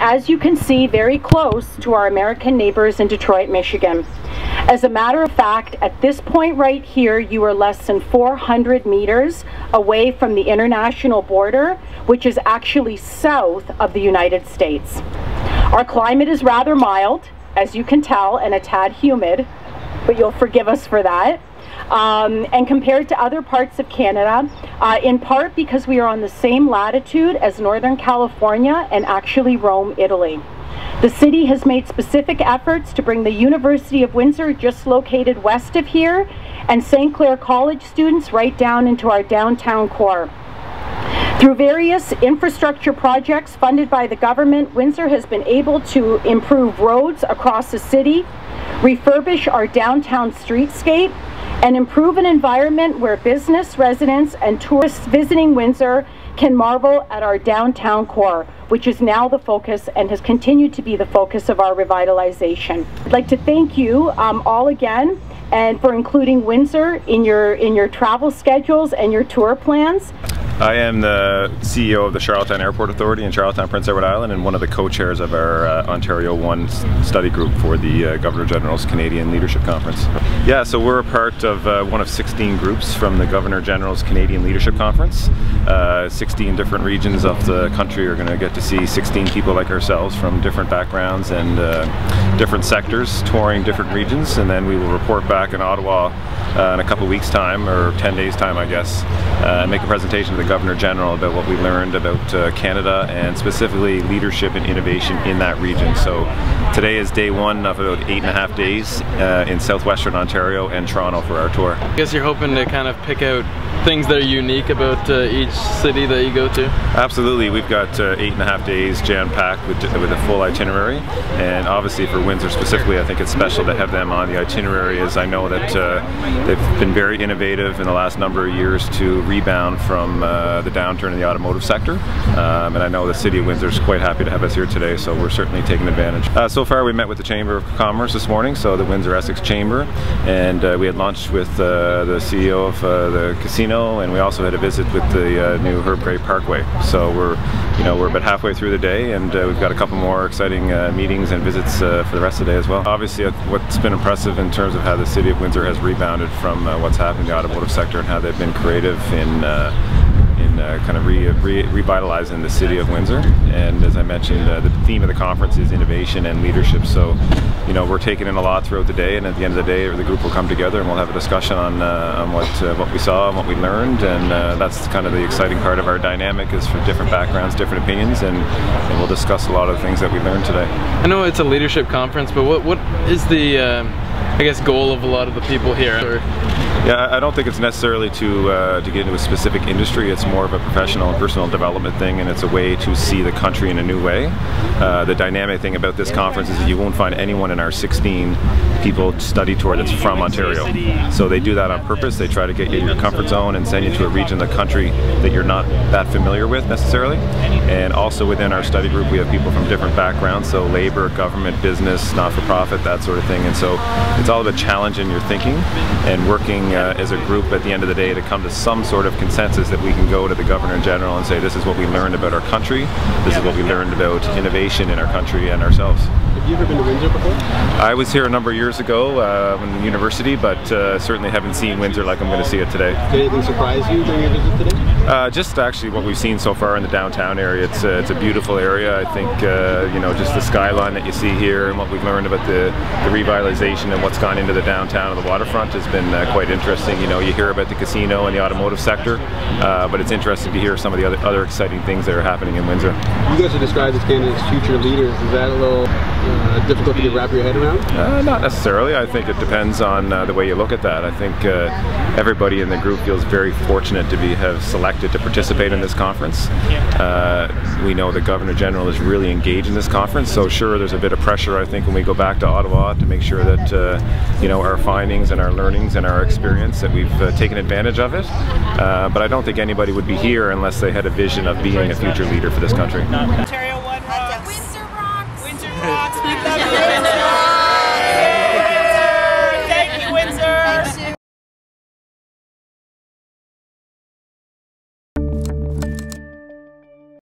as you can see, very close to our American neighbors in Detroit, Michigan. As a matter of fact, at this point right here, you are less than 400 meters away from the international border, which is actually south of the United States. Our climate is rather mild, as you can tell, and a tad humid, but you'll forgive us for that. And compared to other parts of Canada, in part because we are on the same latitude as Northern California and actually Rome, Italy. The city has made specific efforts to bring the University of Windsor, just located west of here, and St. Clair College students right down into our downtown core. Through various infrastructure projects funded by the government, Windsor has been able to improve roads across the city, refurbish our downtown streetscape, and improve an environment where business, residents, and tourists visiting Windsor can marvel at our downtown core, which is now the focus and has continued to be the focus of our revitalization. I'd like to thank you all again and for including Windsor in your travel schedules and your tour plans. I am the CEO of the Charlottetown Airport Authority in Charlottetown, Prince Edward Island, and one of the co-chairs of our Ontario One study group for the Governor General's Canadian Leadership Conference. Yeah, so we're a part of one of 16 groups from the Governor General's Canadian Leadership Conference. 16 different regions of the country are going to get to see 16 people like ourselves from different backgrounds and different sectors touring different regions, and then we will report back in Ottawa in a couple weeks' time, or 10 days' time I guess, and make a presentation to the Governor General about what we learned about Canada and specifically leadership and innovation in that region. So today is day one of about 8.5 days in southwestern Ontario and Toronto for our tour. I guess you're hoping to kind of pick out things that are unique about each city that you go to? Absolutely. We've got 8.5 days jam-packed with a full itinerary, and obviously for Windsor specifically, I think it's special to have them on the itinerary, as I know that they've been very innovative in the last number of years to rebound from the downturn in the automotive sector, and I know the City of Windsor is quite happy to have us here today, so we're certainly taking advantage. So far we met with the Chamber of Commerce this morning, so the Windsor Essex Chamber, and we had lunch with the CEO of the casino, and we also had a visit with the new Herb Gray Parkway. So we're about halfway through the day, and we've got a couple more exciting meetings and visits for the rest of the day as well. Obviously, what's been impressive in terms of how the City of Windsor has rebounded from what's happened in the automotive sector and how they've been creative in kind of revitalizing the City of Windsor. And as I mentioned, the theme of the conference is innovation and leadership. So, we're taking in a lot throughout the day, and at the end of the day, the group will come together and we'll have a discussion on what we saw and what we learned. And that's kind of the exciting part of our dynamic, is from different backgrounds, different opinions, and we'll discuss a lot of the things that we learned today. I know it's a leadership conference, but what is the I guess goal of a lot of the people here? Yeah, I don't think it's necessarily to get into a specific industry. It's more of a professional and personal development thing, and it's a way to see the country in a new way. The dynamic thing about this conference is that you won't find anyone in our 16 people study tour that's from Ontario. So they do that on purpose. They try to get you in your comfort zone and send you to a region of the country that you're not that familiar with necessarily. And also within our study group, we have people from different backgrounds, so labor, government, business, not-for-profit, that sort of thing. And so it's all about challenging your thinking and working as a group at the end of the day to come to some sort of consensus that we can go to the Governor General and say, this is what we learned about our country, this is what we learned about innovation in our country and ourselves. Have you ever been to Windsor before? I was here a number of years ago in university, but certainly haven't seen Windsor like I'm going to see it today. Did anything surprise you during your visit today? Just actually what we've seen so far in the downtown area. It's a beautiful area. I think just the skyline that you see here and what we've learned about the revitalization and what's gone into the downtown and the waterfront has been quite interesting. You hear about the casino and the automotive sector, but it's interesting to hear some of the other exciting things that are happening in Windsor. You guys are described as Canada's future leaders. Is that a little difficult to wrap your head around? Not necessarily. I think it depends on the way you look at that. I think everybody in the group feels very fortunate to have selected to participate in this conference. We know the Governor General is really engaged in this conference, so sure, there's a bit of pressure, I think, when we go back to Ottawa to make sure that our findings and our learnings and our experience, that we've taken advantage of it. But I don't think anybody would be here unless they had a vision of being a future leader for this country. Ontario